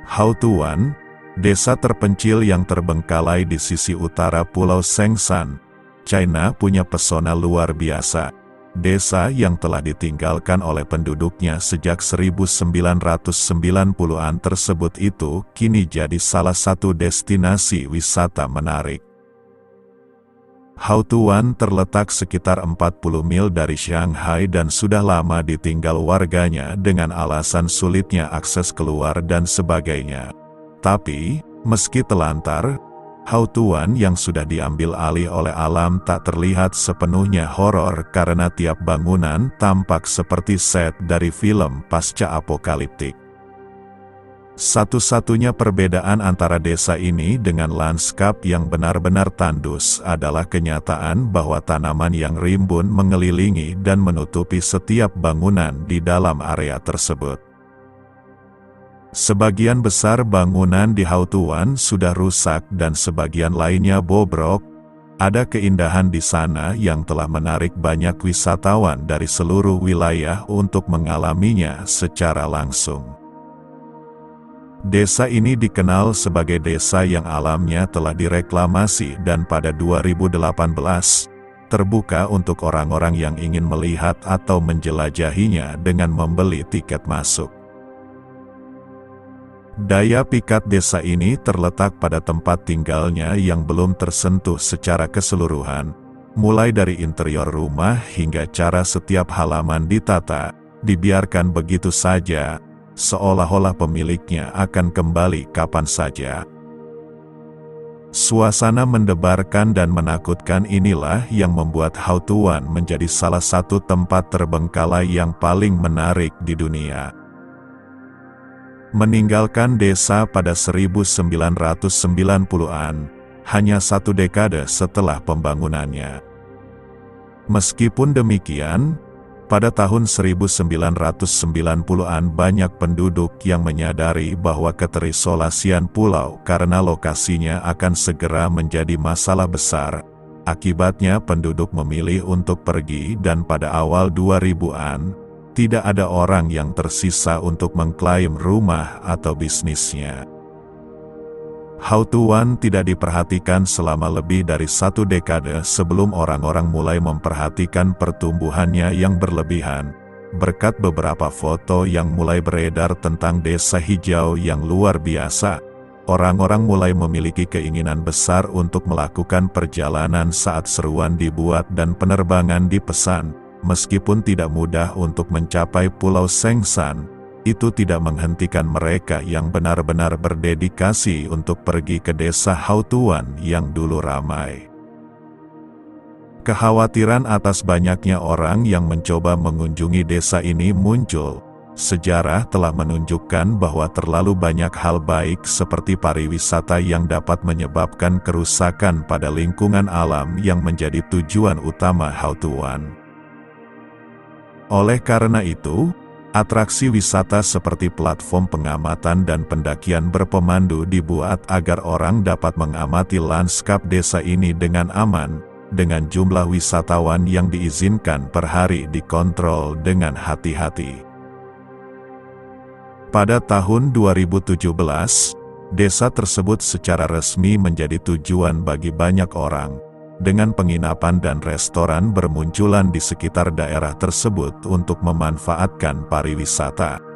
Houtuan, desa terpencil yang terbengkalai di sisi utara Pulau Sengshan, China, punya pesona luar biasa. Desa yang telah ditinggalkan oleh penduduknya sejak 1990-an tersebut itu kini jadi salah satu destinasi wisata menarik. Houtuan terletak sekitar 40 mil dari Shanghai dan sudah lama ditinggal warganya dengan alasan sulitnya akses keluar dan sebagainya. Tapi, meski telantar, Houtuan yang sudah diambil alih oleh alam tak terlihat sepenuhnya horor karena tiap bangunan tampak seperti set dari film pasca-apokaliptik. Satu-satunya perbedaan antara desa ini dengan lanskap yang benar-benar tandus adalah kenyataan bahwa tanaman yang rimbun mengelilingi dan menutupi setiap bangunan di dalam area tersebut. Sebagian besar bangunan di Houtuan sudah rusak dan sebagian lainnya bobrok. Ada keindahan di sana yang telah menarik banyak wisatawan dari seluruh wilayah untuk mengalaminya secara langsung. Desa ini dikenal sebagai desa yang alamnya telah direklamasi dan pada 2018, terbuka untuk orang-orang yang ingin melihat atau menjelajahinya dengan membeli tiket masuk. Daya pikat desa ini terletak pada tempat tinggalnya yang belum tersentuh secara keseluruhan, mulai dari interior rumah hingga cara setiap halaman ditata, dibiarkan begitu saja, seolah-olah pemiliknya akan kembali kapan saja. Suasana mendebarkan dan menakutkan inilah yang membuat Houtuan menjadi salah satu tempat terbengkalai yang paling menarik di dunia. Meninggalkan desa pada 1990-an, hanya satu dekade setelah pembangunannya. Meskipun demikian, pada tahun 1990-an banyak penduduk yang menyadari bahwa keterisolasian pulau karena lokasinya akan segera menjadi masalah besar. Akibatnya penduduk memilih untuk pergi dan pada awal 2000-an, tidak ada orang yang tersisa untuk mengklaim rumah atau bisnisnya. Houtuan tidak diperhatikan selama lebih dari satu dekade sebelum orang-orang mulai memperhatikan pertumbuhannya yang berlebihan. Berkat beberapa foto yang mulai beredar tentang desa hijau yang luar biasa, orang-orang mulai memiliki keinginan besar untuk melakukan perjalanan saat seruan dibuat dan penerbangan dipesan. Meskipun tidak mudah untuk mencapai Pulau Sengshan, itu tidak menghentikan mereka yang benar-benar berdedikasi untuk pergi ke desa Houtuan yang dulu ramai. Kekhawatiran atas banyaknya orang yang mencoba mengunjungi desa ini muncul. Sejarah telah menunjukkan bahwa terlalu banyak hal baik seperti pariwisata yang dapat menyebabkan kerusakan pada lingkungan alam yang menjadi tujuan utama Houtuan. Oleh karena itu, atraksi wisata seperti platform pengamatan dan pendakian berpemandu dibuat agar orang dapat mengamati lanskap desa ini dengan aman, dengan jumlah wisatawan yang diizinkan per hari dikontrol dengan hati-hati. Pada tahun 2017, desa tersebut secara resmi menjadi tujuan bagi banyak orang, dengan penginapan dan restoran bermunculan di sekitar daerah tersebut untuk memanfaatkan pariwisata.